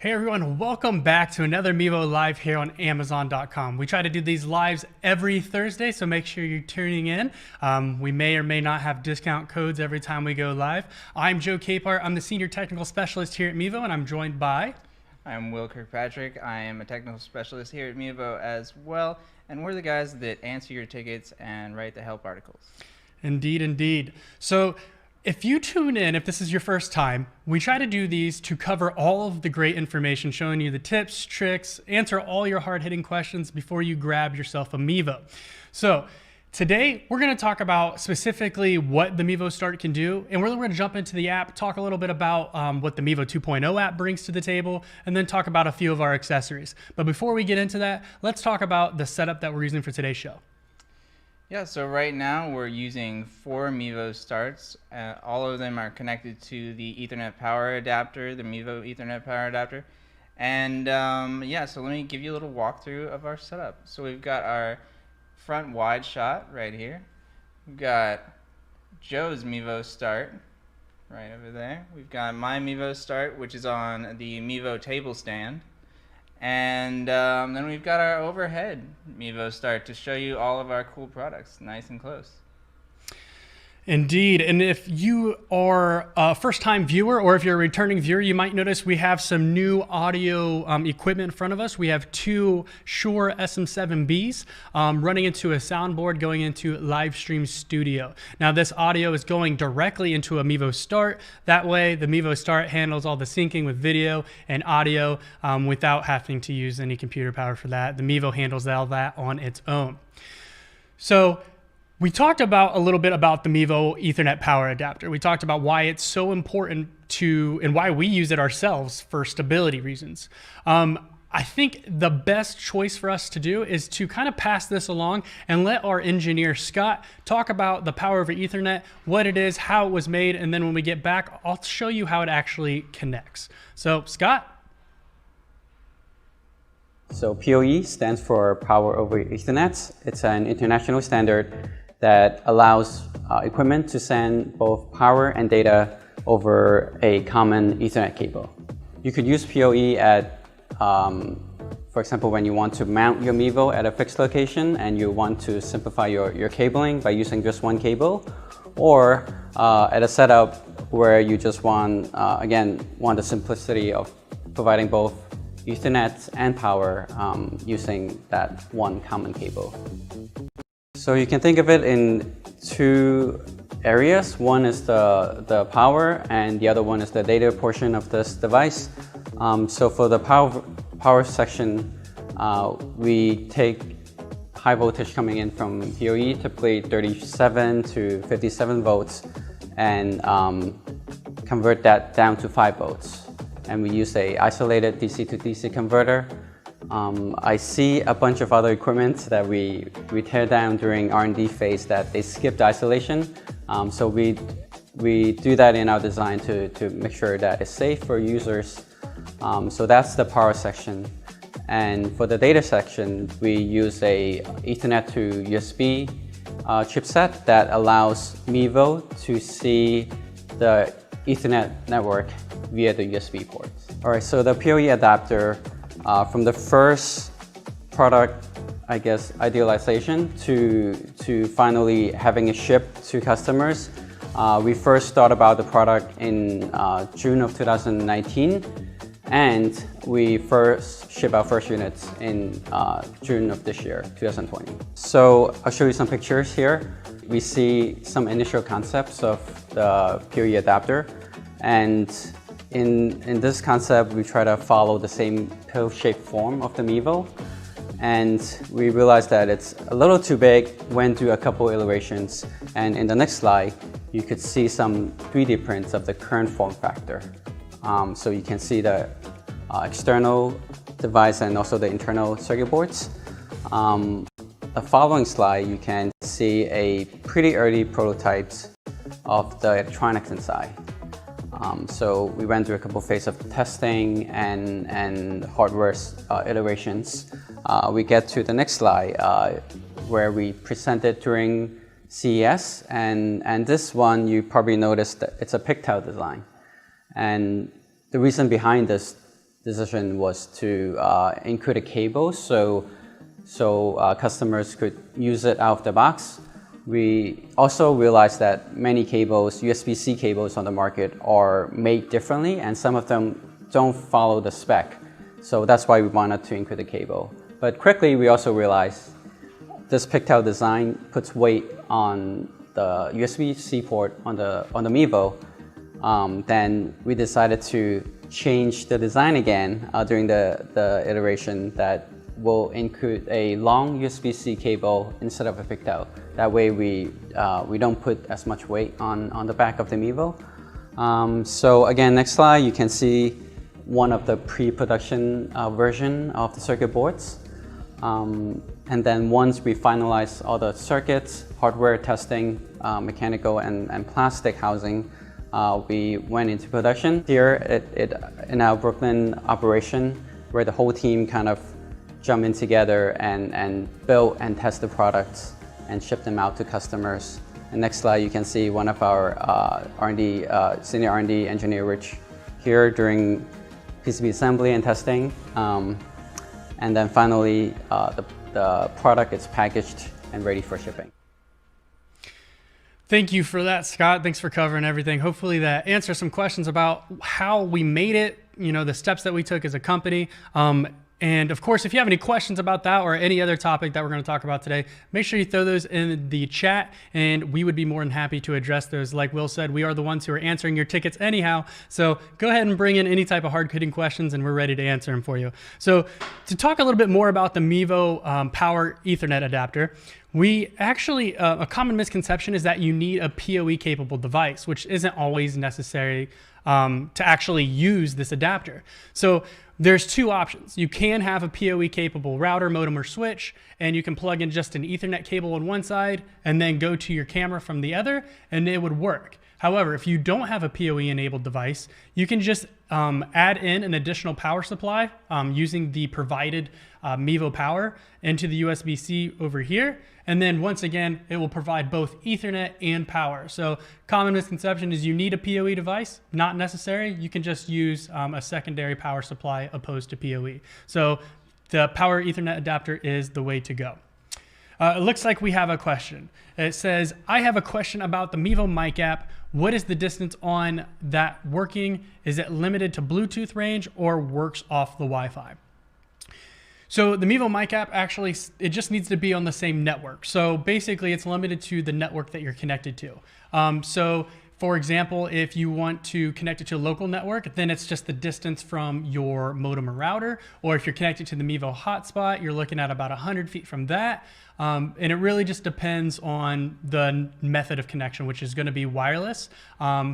Hey everyone, welcome back to another Mevo Live here on Amazon.com. We try to do these lives every Thursday, so make sure you're tuning in. We may or may not have discount codes every time we go live. I'm Joe Capehart. I'm the Senior Technical Specialist here at Mevo, and I'm joined by... I'm Will Kirkpatrick. I am a Technical Specialist here at Mevo as well, and we're the guys that answer your tickets and write the help articles. Indeed, indeed. So if you tune in, if this is your first time, we try to do these to cover all of the great information, showing you the tips, tricks, answer all your hard-hitting questions before you grab yourself a Mevo. So today, we're going to talk about specifically what the Mevo Start can do, and we're going to jump into the app, talk a little bit about what the Mevo 2.0 app brings to the table, and then talk about a few of our accessories. But before we get into that, let's talk about the setup that we're using for today's show. Yeah, so right now we're using 4 Mevo Starts. All of them are connected to the Ethernet power adapter, the Mevo Ethernet power adapter. And yeah, so let me give you a little walkthrough of our setup. So we've got our front wide shot right here. We've got Joe's Mevo Start right over there. We've got my Mevo Start, which is on the Mevo table stand. And then we've got our overhead Mevo Start to show you all of our cool products nice and close. Indeed. And if you are a first-time viewer or if you're a returning viewer, you might notice we have some new audio equipment in front of us. We have two Shure SM7Bs running into a soundboard going into Livestream Studio. Now this audio is going directly into a Mevo Start. That way the Mevo Start handles all the syncing with video and audio without having to use any computer power for that. The Mevo handles all that on its own. So we talked about a little bit about the Mevo Ethernet power adapter. We talked about why it's so important to, and why we use it ourselves for stability reasons. I think the best choice for us to do is to kind of pass this along and let our engineer, Scott, talk about the power over Ethernet, what it is, how it was made, and then when we get back, I'll show you how it actually connects. So, Scott? So PoE stands for Power over Ethernet. It's an international standard that allows equipment to send both power and data over a common Ethernet cable. You could use PoE at, for example, when you want to mount your Mevo at a fixed location and you want to simplify your cabling by using just one cable, or at a setup where you just want, again, the simplicity of providing both Ethernet and power using that one common cable. So you can think of it in two areas. One is the power and the other one is the data portion of this device. So for the power section, we take high voltage coming in from PoE, typically 37 to 57 volts, and convert that down to 5 volts. And we use a isolated DC to DC converter. I see a bunch of other equipment that we tear down during R&D phase that they skipped isolation. So we do that in our design to make sure that it's safe for users. So that's the power section. And for the data section, we use a Ethernet to USB chipset that allows Mevo to see the Ethernet network via the USB ports. All right, so the PoE adapter, from the first product, I guess, idealization to finally having it shipped to customers, we first thought about the product in June of 2019, and we first ship our first units in June of this year, 2020. So I'll show you some pictures here. We see some initial concepts of the PoE adapter, and in this concept, we try to follow the same pill-shaped form of the Mevo, and we realized that it's a little too big, went through a couple iterations, and in the next slide, you could see some 3D prints of the current form factor. So you can see the external device and also the internal circuit boards. The following slide, you can see a pretty early prototypes of the electronics inside. So we went through a couple phases of testing and hardware iterations. We get to the next slide where we presented during CES, and this one you probably noticed that it's a Pigtail Design. And the reason behind this decision was to include a cable so customers could use it out of the box. We also realized that many cables, USB-C cables on the market, are made differently, and some of them don't follow the spec. So that's why we wanted to include the cable. But quickly, we also realized this Pigtail Design puts weight on the USB-C port on the Mevo. Then we decided to change the design again during the iteration that will include a long USB-C cable instead of a pigtail. That way we don't put as much weight on the back of the Mevo. So again, next slide, you can see one of the pre-production version of the circuit boards. And then once we finalize all the circuits, hardware testing, mechanical and plastic housing, we went into production here in our Brooklyn operation, where the whole team kind of jumped in together and built and tested products and shipped them out to customers. And next slide, you can see one of our R&D, senior R&D engineer, Rich, here during PCB assembly and testing. And then finally, the product is packaged and ready for shipping. Thank you for that, Scott. Thanks for covering everything. Hopefully that answers some questions about how we made it, the steps that we took as a company. And of course, if you have any questions about that or any other topic that we're going to talk about today, make sure you throw those in the chat and we would be more than happy to address those. Like Will said, we are the ones who are answering your tickets anyhow. So go ahead and bring in any type of hard-hitting questions and we're ready to answer them for you. So to talk a little bit more about the Mevo Power Ethernet adapter, we actually, a common misconception is that you need a PoE capable device, which isn't always necessary to actually use this adapter. So there's two options. You can have a PoE capable router, modem, or switch, and you can plug in just an Ethernet cable on one side and then go to your camera from the other, and it would work. However, if you don't have a PoE enabled device, you can just add in an additional power supply using the provided Mevo power into the USB-C over here. And then once again, it will provide both Ethernet and power. So common misconception is you need a PoE device. Not necessary. You can just use a secondary power supply opposed to PoE. So the Power Ethernet adapter is the way to go. It looks like we have a question. It says, I have a question about the Mevo Mic App. What is the distance on that working? Is it limited to Bluetooth range or works off the Wi-Fi? So the Mevo Mic App actually, it just needs to be on the same network. So basically it's limited to the network that you're connected to. So for example, if you want to connect it to a local network, then it's just the distance from your modem or router. Or if you're connected to the Mevo hotspot, you're looking at about 100 feet from that. And it really just depends on the method of connection, which is going to be wireless.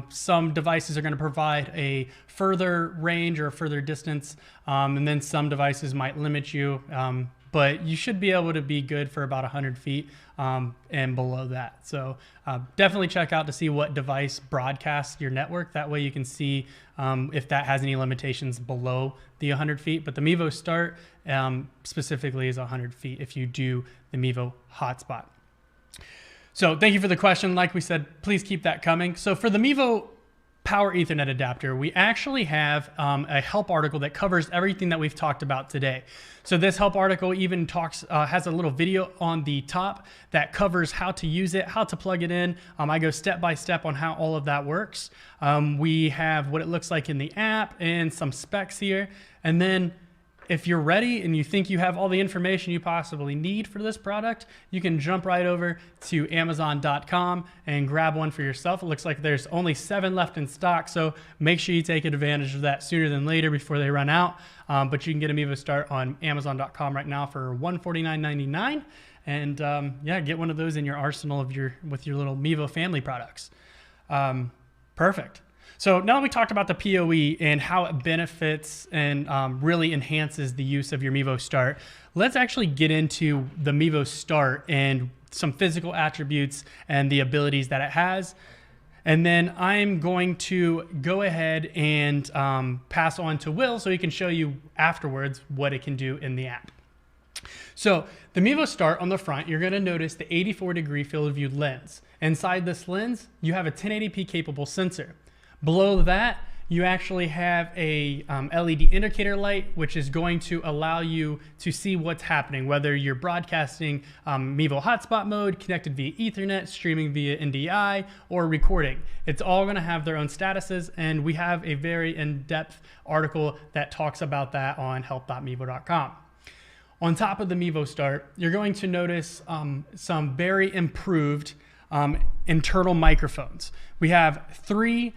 Some devices are going to provide a further range or a further distance, and then some devices might limit you. But you should be able to be good for about 100 feet and below that. So definitely check out to see what device broadcasts your network. That way you can see if that has any limitations below the 100 feet. But the Mevo Start specifically is 100 feet if you do the Mevo hotspot. So thank you for the question. Like we said, please keep that coming. So for the Mevo Power Ethernet adapter, we actually have a help article that covers everything that we've talked about today. So this help article even has a little video on the top that covers how to use it, how to plug it in. I go step by step on how all of that works. We have what it looks like in the app and some specs here. And then if you're ready and you think you have all the information you possibly need for this product, you can jump right over to Amazon.com and grab one for yourself. It looks like there's only 7 left in stock, so make sure you take advantage of that sooner than later before they run out. But you can get a Mevo Start on Amazon.com right now for $149.99. And yeah, get one of those in your arsenal of with your little Mevo family products. Perfect. So now that we talked about the PoE and how it benefits and really enhances the use of your Mevo Start, let's actually get into the Mevo Start and some physical attributes and the abilities that it has. And then I'm going to go ahead and pass on to Will so he can show you afterwards what it can do in the app. So the Mevo Start on the front, you're going to notice the 84-degree field of view lens. Inside this lens, you have a 1080p capable sensor. Below that, you actually have a LED indicator light, which is going to allow you to see what's happening, whether you're broadcasting Mevo hotspot mode, connected via Ethernet, streaming via NDI, or recording. It's all going to have their own statuses, and we have a very in-depth article that talks about that on help.mevo.com. On top of the Mevo Start, you're going to notice some very improved internal microphones. We have a 3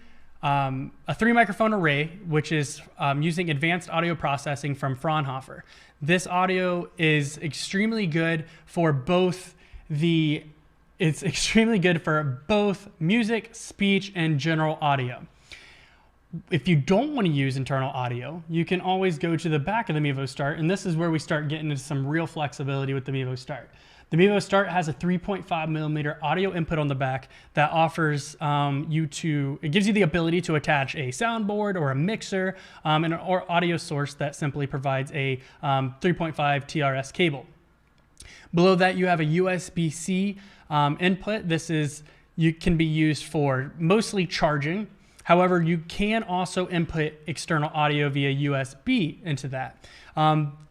microphone array, which is using advanced audio processing from Fraunhofer. This audio is extremely good for both music, speech, and general audio. If you don't want to use internal audio, you can always go to the back of the Mevo Start, and this is where we start getting into some real flexibility with the Mevo Start. The Mevo Start has a 3.5 millimeter audio input on the back that offers it gives you the ability to attach a soundboard or a mixer or audio source that simply provides a 3.5 TRS cable. Below that, you have a USB-C input. You can be used for mostly charging. However, you can also input external audio via USB into that.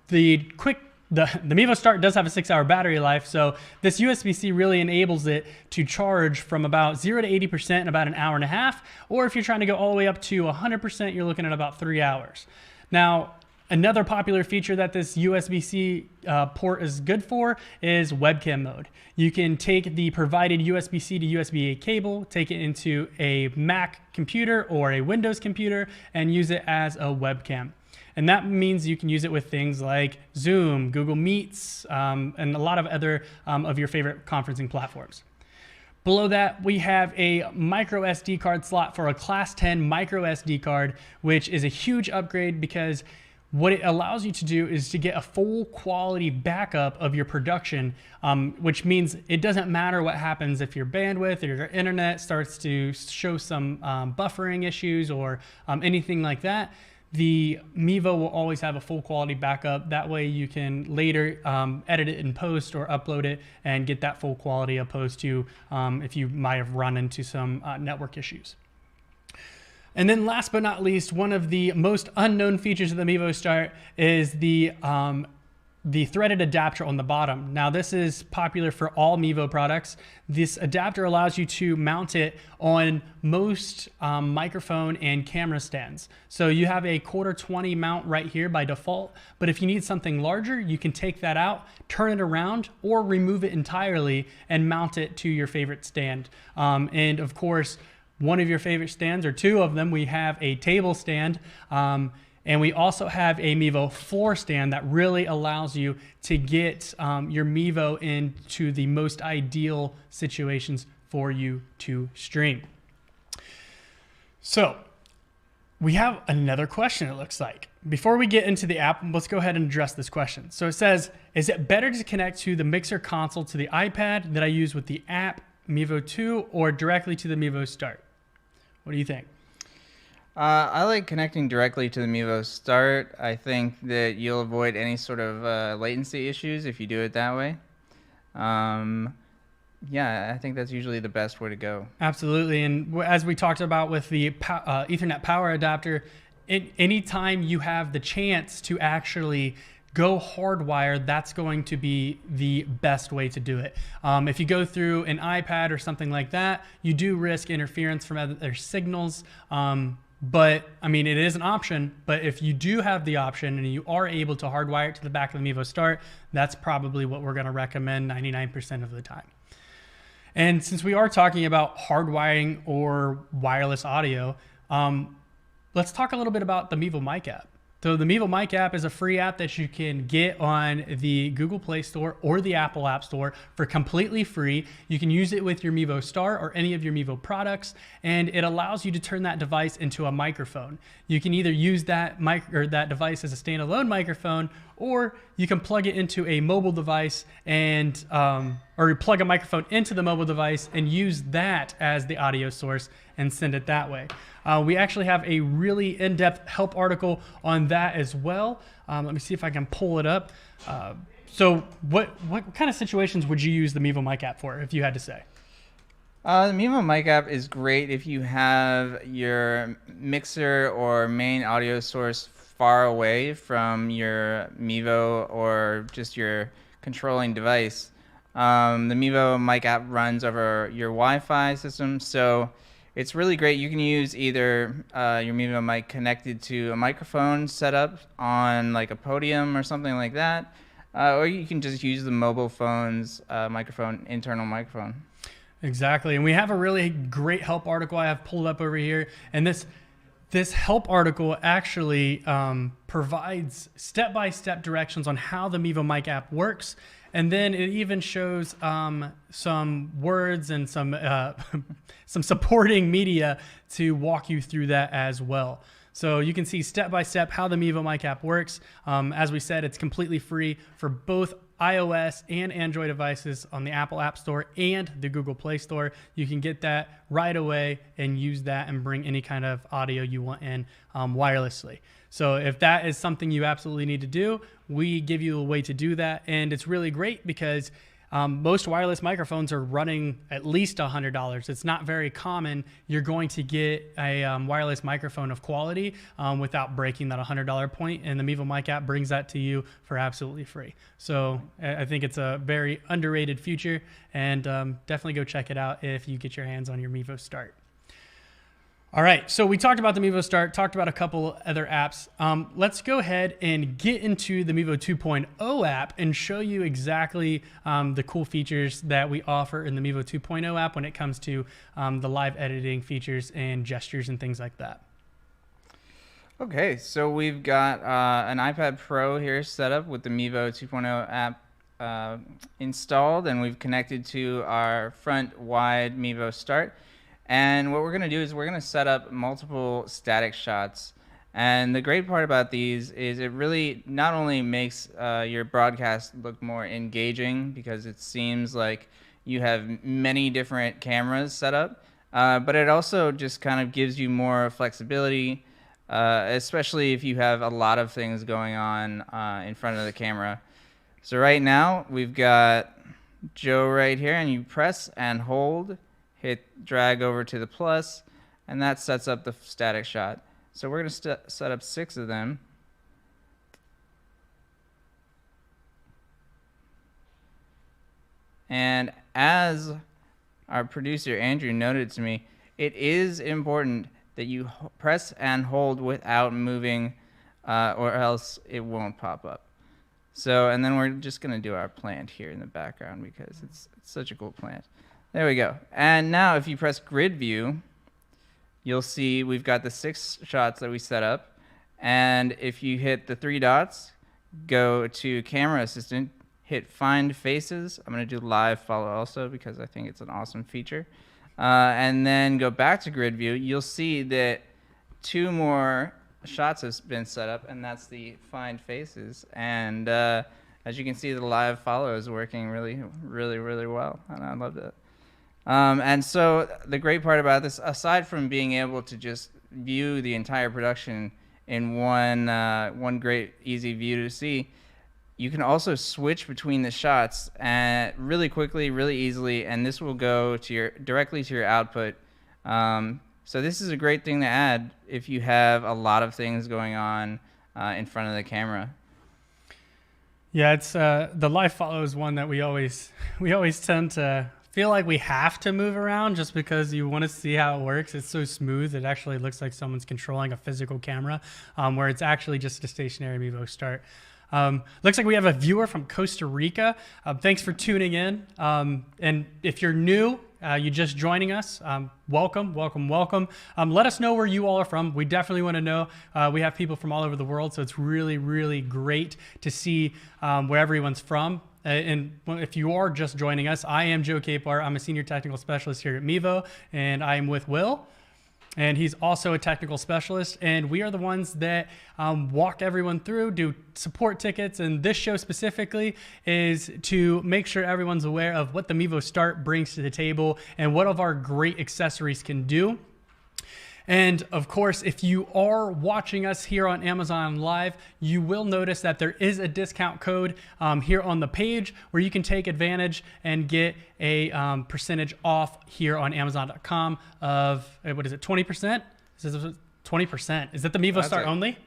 The quick the Mevo Start does have a 6-hour battery life, so this USB-C really enables it to charge from about 0 to 80% in about an hour and a half, or if you're trying to go all the way up to 100%, you're looking at about 3 hours. Now, another popular feature that this USB-C port is good for is Webcam Mode. You can take the provided USB-C to USB-A cable, take it into a Mac computer or a Windows computer, and use it as a webcam. And that means you can use it with things like Zoom, Google Meets, and a lot of other of your favorite conferencing platforms. Below that, we have a micro SD card slot for a Class 10 micro SD card, which is a huge upgrade because what it allows you to do is to get a full quality backup of your production, which means it doesn't matter what happens if your bandwidth or your internet starts to show some buffering issues or anything like that. The Mevo will always have a full quality backup. That way you can later edit it in post or upload it and get that full quality opposed to if you might have run into some network issues. And then last but not least, one of the most unknown features of the Mevo Start is the threaded adapter on the bottom. Now this is popular for all Mevo products. This adapter allows you to mount it on most microphone and camera stands. So you have a 1/4-20 mount right here by default, but if you need something larger, you can take that out, turn it around, or remove it entirely and mount it to your favorite stand. And of course, one of your favorite stands, or two of them, we have a table stand, and we also have a Mevo floor stand that really allows you to get your Mevo into the most ideal situations for you to stream. So we have another question, it looks like. Before we get into the app, let's go ahead and address this question. So it says, is it better to connect to the mixer console to the iPad that I use with the app Mevo 2 or directly to the Mevo Start? What do you think? I like connecting directly to the Mevo Start. I think that you'll avoid any sort of latency issues if you do it that way. Yeah, I think that's usually the best way to go. Absolutely. And as we talked about with the Ethernet power adapter, anytime you have the chance to actually go hardwired, that's going to be the best way to do it. If you go through an iPad or something like that, you do risk interference from other signals. But I mean, it is an option, but if you do have the option and you are able to hardwire it to the back of the Mevo Start, that's probably what we're gonna recommend 99% of the time. And since we are talking about hardwiring or wireless audio, let's talk a little bit about the Mevo Mic App. So the Mevo Mic App is a free app that you can get on the Google Play Store or the Apple App Store for completely free. You can use it with your Mevo Start or any of your Mevo products, and it allows you to turn that device into a microphone. You can either use that that device as a standalone microphone, or you can plug it into a mobile device and or plug a microphone into the mobile device and use that as the audio source and send it that way. We actually have a really in-depth help article on that as well. Let me see if I can pull it up. So what kind of situations would you use the Mevo Mic App for, if you had to say? The Mevo Mic App is great if you have your mixer or main audio source far away from your Mevo or just your controlling device. The Mevo Mic App runs over your Wi-Fi system, so it's really great. You can use either your Mevo mic connected to a microphone setup on like a podium or something like that, or you can just use the mobile phone's internal microphone. Exactly, and we have a really great help article I have pulled up over here, and this help article actually provides step-by-step directions on how the Mevo Mic App works, and then it even shows some words and some some supporting media to walk you through that as well. So you can see step-by-step how the Mevo Mic App works. As we said, it's completely free for both iOS and Android devices on the Apple App Store and the Google Play Store. You can get that right away and use that and bring any kind of audio you want in wirelessly. So if that is something you absolutely need to do, we give you a way to do that. And it's really great because Most wireless microphones are running at least $100. It's not very common you're going to get a wireless microphone of quality without breaking that $100 point, and the Mevo Mic App brings that to you for absolutely free. So I think it's a very underrated feature, and definitely go check it out if you get your hands on your Mevo Start. All right, so we talked about the Mevo Start, talked about a couple other apps. Let's go ahead and get into the Mevo 2.0 app and show you exactly the cool features that we offer in the Mevo 2.0 app when it comes to the live editing features and gestures and things like that. Okay, so we've got an iPad Pro here set up with the Mevo 2.0 app installed, and we've connected to our front wide Mevo Start. And what we're going to do is we're going to set up multiple static shots. And the great part about these is it really not only makes your broadcast look more engaging, because it seems like you have many different cameras set up, but it also just kind of gives you more flexibility, especially if you have a lot of things going on in front of the camera. So right now we've got Joe right here, and you press and hold, hit drag over to the plus, and that sets up the static shot. So we're going to set up 6 of them. And as our producer Andrew noted to me, it is important that you press and hold without moving, or else it won't pop up. So, and then we're just going to do our plant here in the background because it's such a cool plant. There we go. And now if you press grid view, you'll see we've got the 6 shots that we set up. And if you hit the 3 dots, go to camera assistant, hit find faces. I'm going to do live follow also because I think it's an awesome feature. And then go back to grid view. You'll see that 2 more shots has been set up, and that's the find faces. And as you can see, the live follow is working really, really, really well. And I love that. And so the great part about this, aside from being able to just view the entire production in one great easy view to see, you can also switch between the shots really quickly, really easily, and this will go to directly to your output. So this is a great thing to add if you have a lot of things going on in front of the camera. Yeah, it's the live follow is one that we always tend to feel like we have to move around just because you want to see how it works. It's so smooth. It actually looks like someone's controlling a physical camera, where it's actually just a stationary Mevo Start. Looks like we have a viewer from Costa Rica. Thanks for tuning in. And if you're new, you just joining us, welcome. Let us know where you all are from. We definitely want to know. We have people from all over the world, so it's really, really great to see where everyone's from. And if you are just joining us, I am Joe Capar. I'm a senior technical specialist here at Mevo, and I am with Will. And he's also a technical specialist, and we are the ones that walk everyone through, do support tickets, and this show specifically is to make sure everyone's aware of what the Mevo Start brings to the table and what of our great accessories can do. And of course, if you are watching us here on Amazon Live, you will notice that there is a discount code here on the page where you can take advantage and get a percentage off here on Amazon.com of, what is it, 20%? Is it 20%? Is that the Mevo Start only?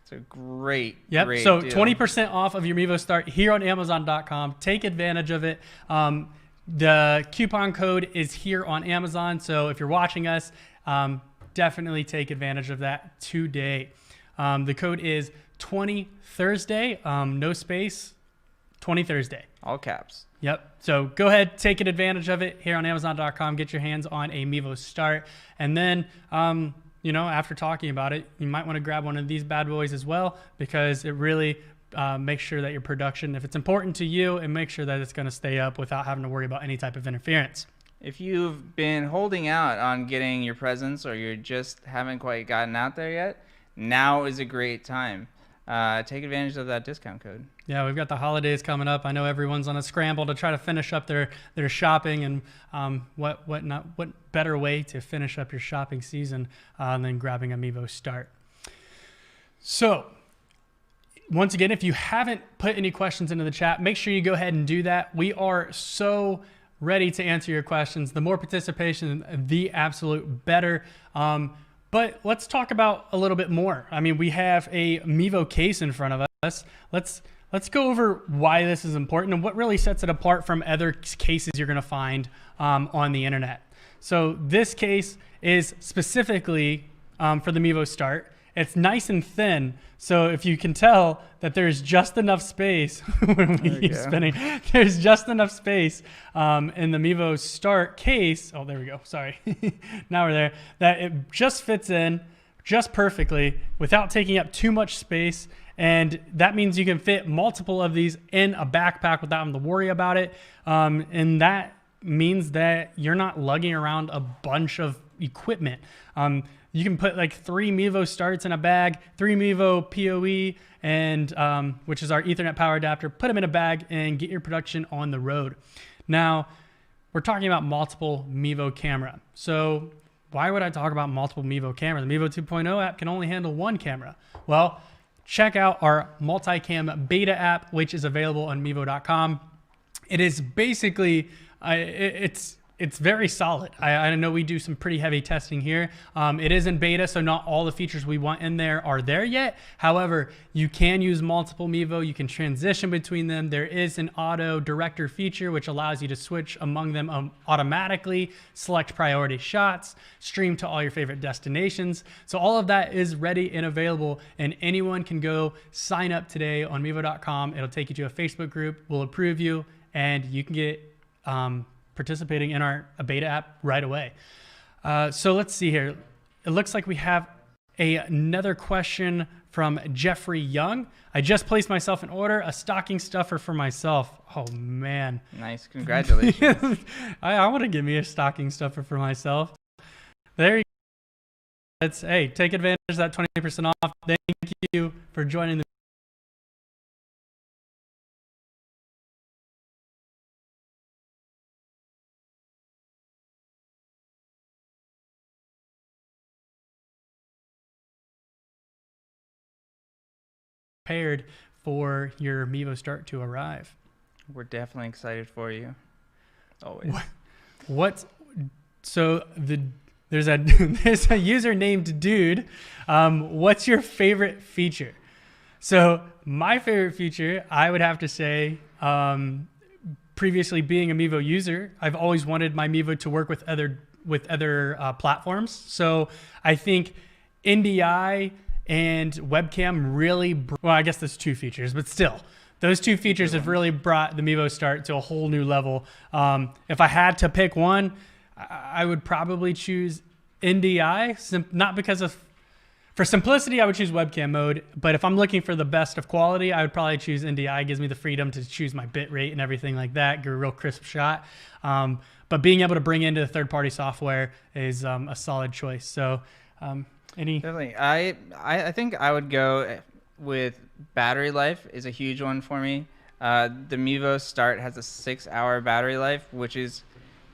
It's a great deal. So 20% off of your Mevo Start here on Amazon.com. Take advantage of it. The coupon code is here on Amazon. So if you're watching us, definitely take advantage of that today. The code is 20 Thursday, no space, 20 Thursday. All caps. Yep. So go ahead, take advantage of it here on Amazon.com. Get your hands on a Mevo Start. And then, after talking about it, you might want to grab one of these bad boys as well, because it really makes sure that your production, if it's important to you, and make sure that it's going to stay up without having to worry about any type of interference. If you've been holding out on getting your presents, or you just haven't quite gotten out there yet, now is a great time. Take advantage of that discount code. Yeah, we've got the holidays coming up. I know everyone's on a scramble to try to finish up their shopping, and what better way to finish up your shopping season than grabbing a Mevo Start. So once again, if you haven't put any questions into the chat, make sure you go ahead and do that. We are so ready to answer your questions. The more participation, the absolute better. But let's talk about a little bit more. I mean, we have a Mevo case in front of us. Let's go over why this is important and what really sets it apart from other cases you're gonna find on the internet. So this case is specifically for the Mevo Start. It's nice and thin, so if you can tell that there's just enough space when we keep spinning, there's just enough space in the Mevo Start case. Oh, there we go. Sorry. Now we're there. That it just fits in just perfectly without taking up too much space. And that means you can fit multiple of these in a backpack without having to worry about it. And that means that you're not lugging around a bunch of equipment. You can put like 3 Mevo Starts in a bag, 3 Mevo PoE, and which is our Ethernet power adapter. Put them in a bag and get your production on the road. Now, we're talking about multiple Mevo camera. So why would I talk about multiple Mevo camera? The Mevo 2.0 app can only handle 1 camera. Well, check out our multicam beta app, which is available on Mevo.com. It is basically, it's very solid. I know we do some pretty heavy testing here. It is in beta, so not all the features we want in there are there yet. However, you can use multiple Mevo. You can transition between them. There is an auto director feature, which allows you to switch among them automatically, select priority shots, stream to all your favorite destinations. So all of that is ready and available, and anyone can go sign up today on Mevo.com. It'll take you to a Facebook group. We'll approve you, and you can get participating in our beta app right away. So let's see here. It looks like we have another question from Jeffrey Young. I just placed myself in order, a stocking stuffer for myself. Oh man. Nice, congratulations. I want to give me a stocking stuffer for myself. There you go. Hey, take advantage of that 20% off. Thank you for joining the prepared for your Mevo Start to arrive. We're definitely excited for you. Always. So there's a user named Dude. What's your favorite feature? So my favorite feature, I would have to say, previously being a Mevo user, I've always wanted my Mevo to work with other platforms. So I think NDI and Webcam really, well, I guess there's 2 features, but still, those 2 features have really brought the Mevo Start to a whole new level. If I had to pick one, I would probably choose NDI, not because of, for simplicity, I would choose Webcam Mode, but if I'm looking for the best of quality, I would probably choose NDI. It gives me the freedom to choose my bit rate and everything like that, get a real crisp shot. But being able to bring into the third-party software is a solid choice. So, Definitely. I think I would go with battery life is a huge one for me. The Mevo Start has a 6-hour battery life, which is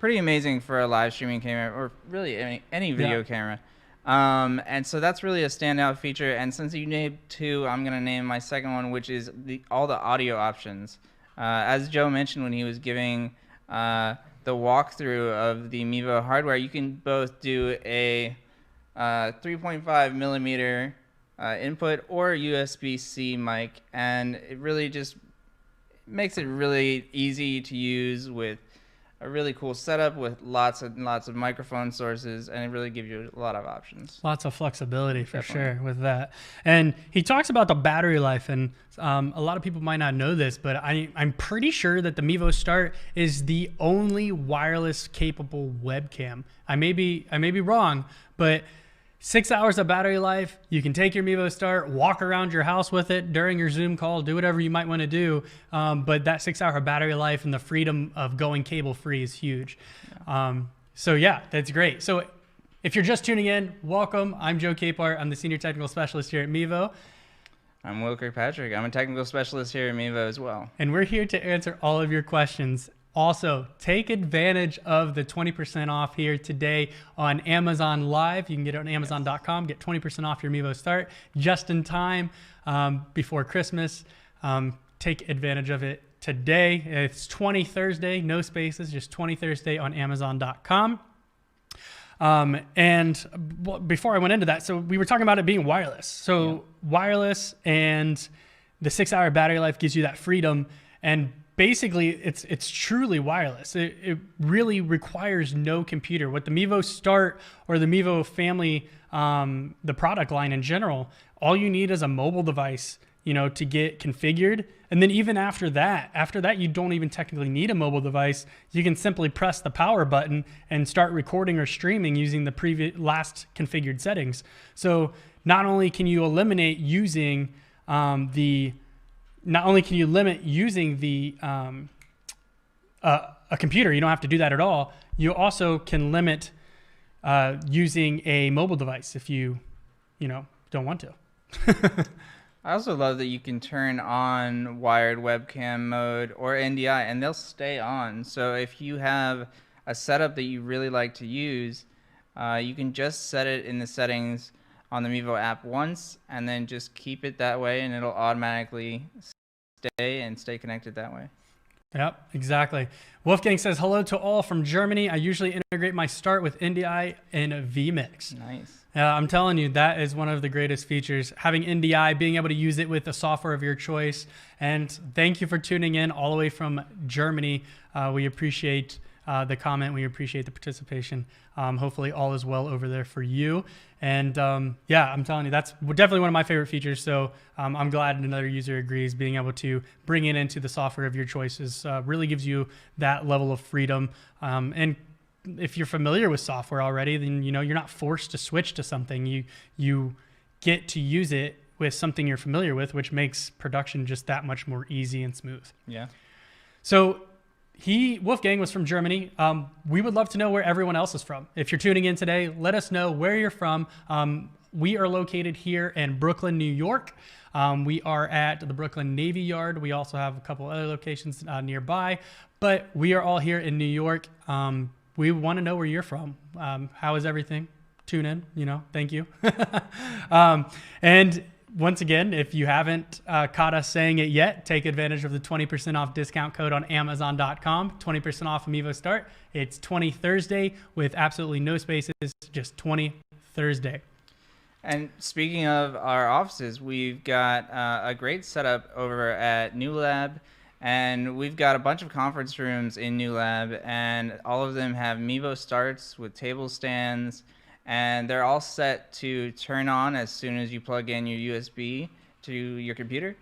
pretty amazing for a live streaming camera, or really any video camera. And so that's really a standout feature. And since you named 2, I'm going to name my second one, which is all the audio options. As Joe mentioned when he was giving the walkthrough of the Mevo hardware, you can both do a 3.5 millimeter input or USB-C mic, and it really just makes it really easy to use with a really cool setup with lots and lots of microphone sources, and it really gives you a lot of options. Lots of flexibility for sure with that. And he talks about the battery life, and a lot of people might not know this, but I'm pretty sure that the Mevo Start is the only wireless capable webcam. I may be wrong, but 6 hours of battery life, you can take your Mevo Start, walk around your house with it during your Zoom call, do whatever you might want to do. But that 6-hour battery life and the freedom of going cable free is huge. So yeah, that's great. So if you're just tuning in, welcome. I'm Joe Capehart. I'm the Senior Technical Specialist here at Mevo. I'm Will Kirkpatrick. I'm a Technical Specialist here at Mevo as well. And we're here to answer all of your questions. Also, take advantage of the 20% off here today on Amazon Live. You can get it on Amazon.com. Get 20% off your Mevo Start just in time before Christmas. Take advantage of it today. It's 20 Thursday, no spaces, just 20 Thursday on Amazon.com. And before I went into that, so we were talking about it being wireless. So wireless and the 6-hour battery life gives you that freedom. And basically it's truly wireless. It really requires no computer. What the Mevo Start or the Mevo family, the product line in general, all you need is a mobile device, to get configured. And then even after that, you don't even technically need a mobile device. You can simply press the power button and start recording or streaming using the last configured settings. So not only can you limit using a computer, you don't have to do that at all. You also can limit using a mobile device if you don't want to. I also love that you can turn on wired webcam mode or NDI and they'll stay on. So if you have a setup that you really like to use, you can just set it in the settings on the Mevo app once and then just keep it that way and it'll automatically stay connected that way. Yep, exactly. Wolfgang says, hello to all from Germany. I usually integrate my Start with NDI and vMix. Nice. I'm telling you, that is one of the greatest features. Having NDI, being able to use it with the software of your choice. And thank you for tuning in all the way from Germany. We appreciate the comment. We appreciate the participation. Hopefully all is well over there for you. And yeah, I'm telling you, that's definitely one of my favorite features. So I'm glad another user agrees. Being able to bring it into the software of your choices really gives you that level of freedom. And if you're familiar with software already, then you're not forced to switch to something. You get to use it with something you're familiar with, which makes production just that much more easy and smooth. Yeah. So Wolfgang was from Germany. We would love to know where everyone else is from. If you're tuning in today, let us know where you're from. We are located here in Brooklyn, New York. We are at the Brooklyn Navy Yard. We also have a couple other locations nearby, but we are all here in New York. We want to know where you're from. How is everything? Tune in, thank you. And once again, if you haven't caught us saying it yet, take advantage of the 20% off discount code on Amazon.com, 20% off Mevo Start. It's 20 Thursday with absolutely no spaces, just 20 Thursday. And speaking of our offices, we've got a great setup over at New Lab. And we've got a bunch of conference rooms in New Lab, and all of them have Mevo Starts with table stands, and they're all set to turn on as soon as you plug in your USB to your computer.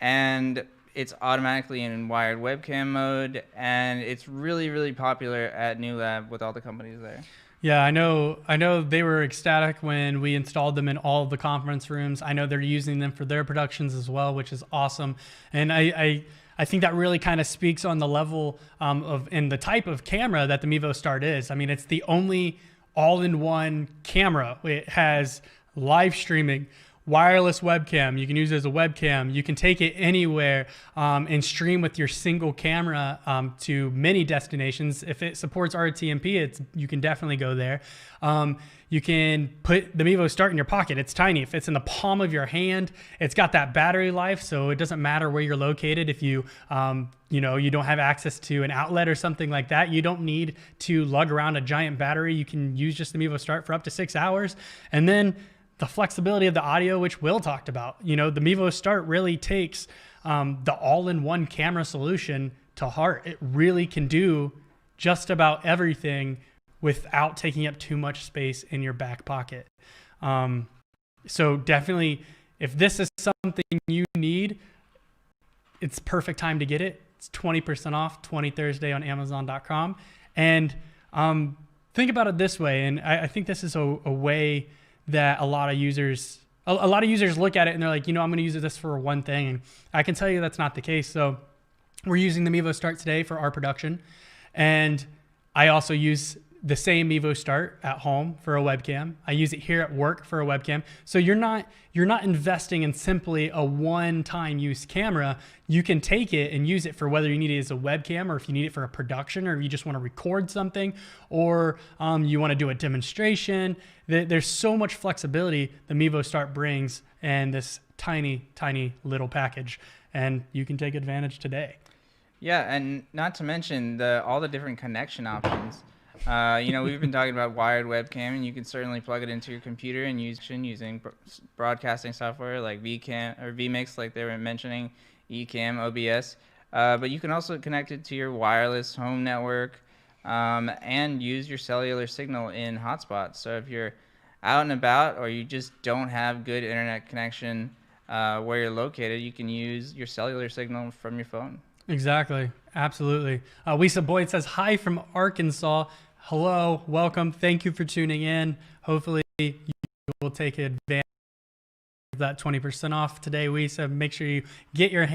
And it's automatically in wired webcam mode, and it's really, really popular at New Lab with all the companies there. Yeah, I know they were ecstatic when we installed them in all of the conference rooms. I know they're using them for their productions as well, which is awesome. And I think that really kind of speaks on the level and the type of camera that the Mevo Start is. I mean, it's the only all-in-one camera. It has live streaming, wireless webcam. You can use it as a webcam. You can take it anywhere and stream with your single camera to many destinations. If it supports RTMP, you can definitely go there. You can put the Mevo Start in your pocket. It's tiny. It fits in the palm of your hand. It's got that battery life, so it doesn't matter where you're located. If you you don't have access to an outlet or something like that, you don't need to lug around a giant battery. You can use just the Mevo Start for up to 6 hours. And then the flexibility of the audio, which Will talked about. The Mevo Start really takes the all-in-one camera solution to heart. It really can do just about everything without taking up too much space in your back pocket. So definitely, if this is something you need, it's perfect time to get it. It's 20% off, 20 Thursday on Amazon.com. And think about it this way, and I think this is a way that a lot of users look at it and they're like, I'm going to use this for one thing. And I can tell you that's not the case. So we're using the Mevo Start today for our production. And I also use the same Mevo Start at home for a webcam. I use it here at work for a webcam. So you're not investing in simply a one-time use camera. You can take it and use it for whether you need it as a webcam, or if you need it for a production, or you just want to record something, or you want to do a demonstration. There's so much flexibility the Mevo Start brings in this tiny, tiny little package, and you can take advantage today. Yeah, and not to mention all the different connection options. We've been talking about wired webcam, and you can certainly plug it into your computer and using broadcasting software like Vcam or vMix, like they were mentioning, Ecamm, OBS. But you can also connect it to your wireless home network and use your cellular signal in hotspots. So if you're out and about, or you just don't have good internet connection where you're located, you can use your cellular signal from your phone. Exactly. Absolutely. Lisa Boyd says, hi from Arkansas. Hello, welcome. Thank you for tuning in. Hopefully you will take advantage of that 20% off today, Lisa. Make sure you get your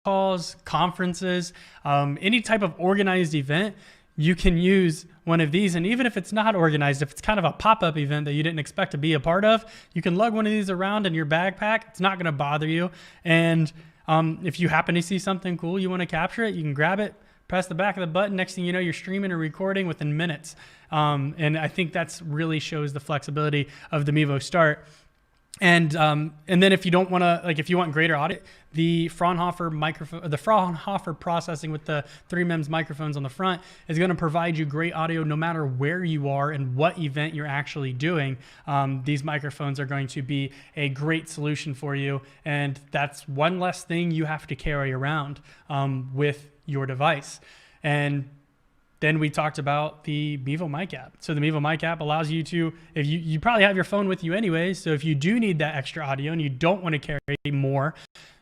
calls, conferences, any type of organized event, you can use one of these. And even if it's not organized, if it's kind of a pop-up event that you didn't expect to be a part of, you can lug one of these around in your backpack. It's not going to bother you. And if you happen to see something cool, you want to capture it, you can grab it, press the back of the button. Next thing you know, you're streaming or recording within minutes. And I think that's really shows the flexibility of the Mevo Start. And then if you don't want to, like if you want greater audio, the Fraunhofer microphone, the Fraunhofer processing with the 3 MEMS microphones on the front is going to provide you great audio no matter where you are and what event you're actually doing. These microphones are going to be a great solution for you, and that's one less thing you have to carry around with your device. And then we talked about the Mevo Mic App. So the Mevo Mic App allows you to, if you probably have your phone with you anyway, so if you do need that extra audio and you don't want to carry more,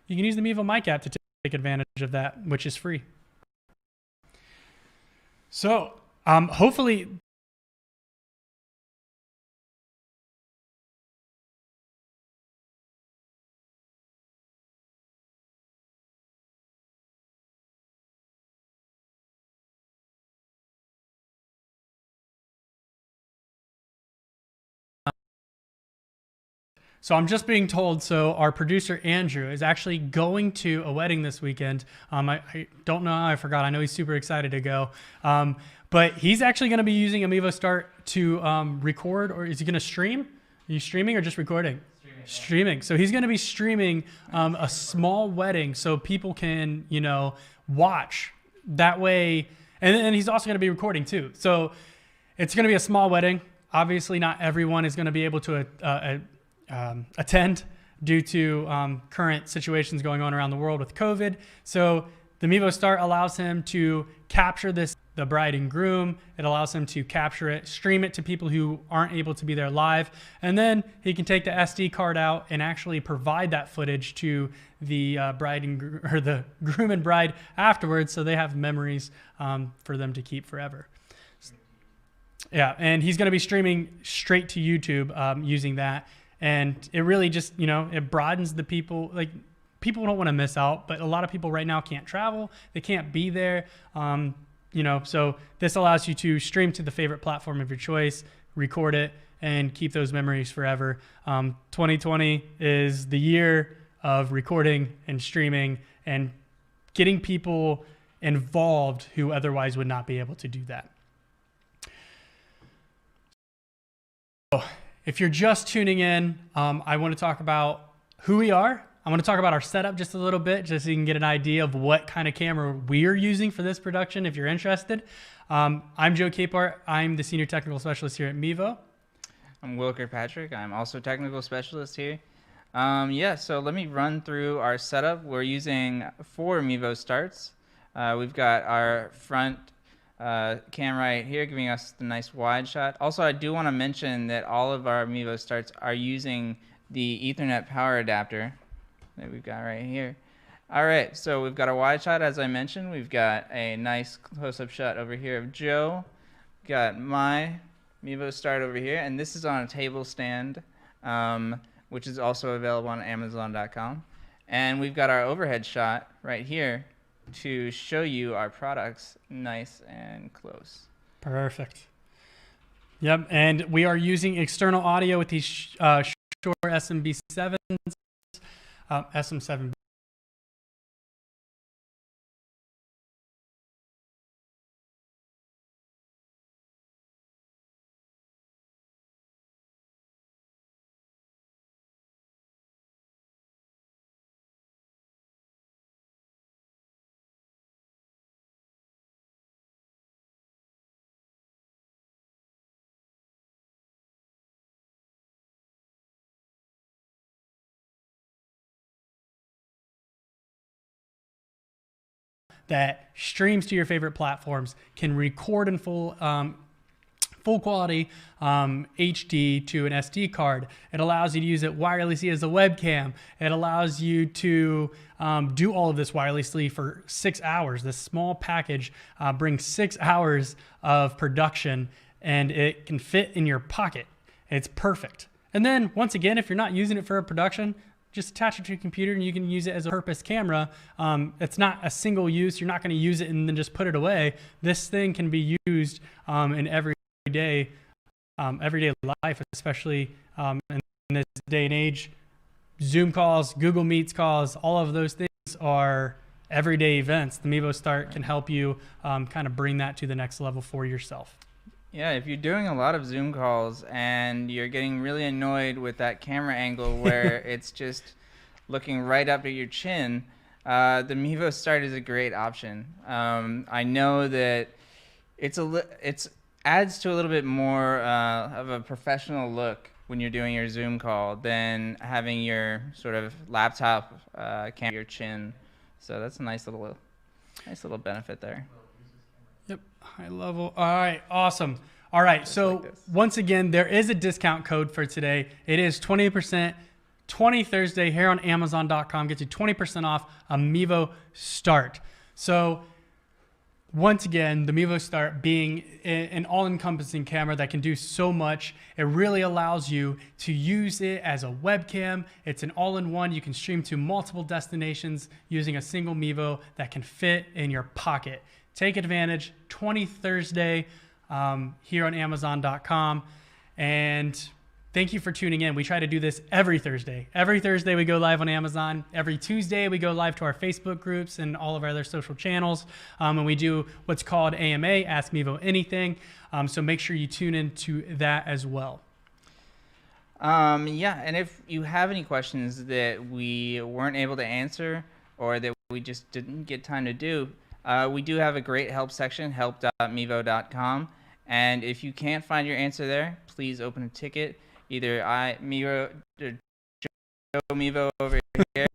you can use the Mevo Mic App to take advantage of that, which is free. So hopefully So I'm just being told, so our producer Andrew is actually going to a wedding this weekend. I don't know how I forgot. I know he's super excited to go. But he's actually going to be using a Mevo Start to record, or is he going to stream? Are you streaming or just recording? Streaming. So he's going to be streaming a small wedding so people can, watch that way. And he's also going to be recording too. So it's going to be a small wedding. Obviously not everyone is going to be able to attend due to current situations going on around the world with COVID. So the Mevo Start allows him to capture the bride and groom. It allows him to capture it, stream it to people who aren't able to be there live. And then he can take the SD card out and actually provide that footage to the the groom and bride afterwards, so they have memories for them to keep forever. Yeah, and he's going to be streaming straight to YouTube using that. And it really just, it broadens the people. Like, people don't want to miss out, but a lot of people right now can't travel. They can't be there. So this allows you to stream to the favorite platform of your choice, record it, and keep those memories forever. 2020 is the year of recording and streaming and getting people involved who otherwise would not be able to do that. So, if you're just tuning in, I want to talk about who we are, I'm going to talk about our setup just a little bit, just so you can get an idea of what kind of camera we're using for this production if you're interested. I'm Joe Capehart. I'm the Senior Technical Specialist here at Mevo. I'm Will Kirkpatrick. I'm also Technical Specialist here. Yeah, so let me run through our setup. We're using 4 Mevo starts. We've got our front cam right here giving us the nice wide shot. Also, I do want to mention that all of our Mevo starts are using the Ethernet power adapter that we've got right here. All right, so we've got a wide shot, as I mentioned. We've got a nice close-up shot over here of Joe. Got my Mevo start over here, and this is on a table stand, which is also available on Amazon.com. And we've got our overhead shot right here to show you our products nice and close. Perfect. Yep, and we are using external audio with these Shure SMB7s, SM7. That streams to your favorite platforms, can record in full quality HD to an SD card. It allows you to use it wirelessly as a webcam. It allows you to do all of this wirelessly for 6 hours. This small package brings 6 hours of production, and it can fit in your pocket. It's perfect. And then once again, if you're not using it for a production, just attach it to your computer and you can use it as a purpose camera. It's not a single use. You're not going to use it and then just put it away. This thing can be used in everyday life, especially in this day and age. Zoom calls, Google Meets calls, all of those things are everyday events. The Mevo Start can help you kind of bring that to the next level for yourself. Yeah, if you're doing a lot of Zoom calls and you're getting really annoyed with that camera angle where it's just looking right up at your chin, the Mevo Start is a great option. I know that it's adds to a little bit more of a professional look when you're doing your Zoom call than having your sort of laptop camera at your chin. So that's a nice little benefit there. Yep, high level. All right, awesome. All right, so once again, there is a discount code for today. It is 20%, 20 Thursday here on Amazon.com. Gets you 20% off a Mevo Start. So once again, the Mevo Start being an all-encompassing camera that can do so much, it really allows you to use it as a webcam. It's an all-in-one. You can stream to multiple destinations using a single Mevo that can fit in your pocket. Take advantage, 20 Thursday here on Amazon.com. And thank you for tuning in. We try to do this every Thursday. Every Thursday we go live on Amazon. Every Tuesday we go live to our Facebook groups and all of our other social channels. And we do what's called AMA, Ask Mevo Anything. So make sure you tune into that as well. Yeah, and if you have any questions that we weren't able to answer or that we just didn't get time to do, we do have a great help section, help.mevo.com. And if you can't find your answer there, please open a ticket. Either Joe Mevo over here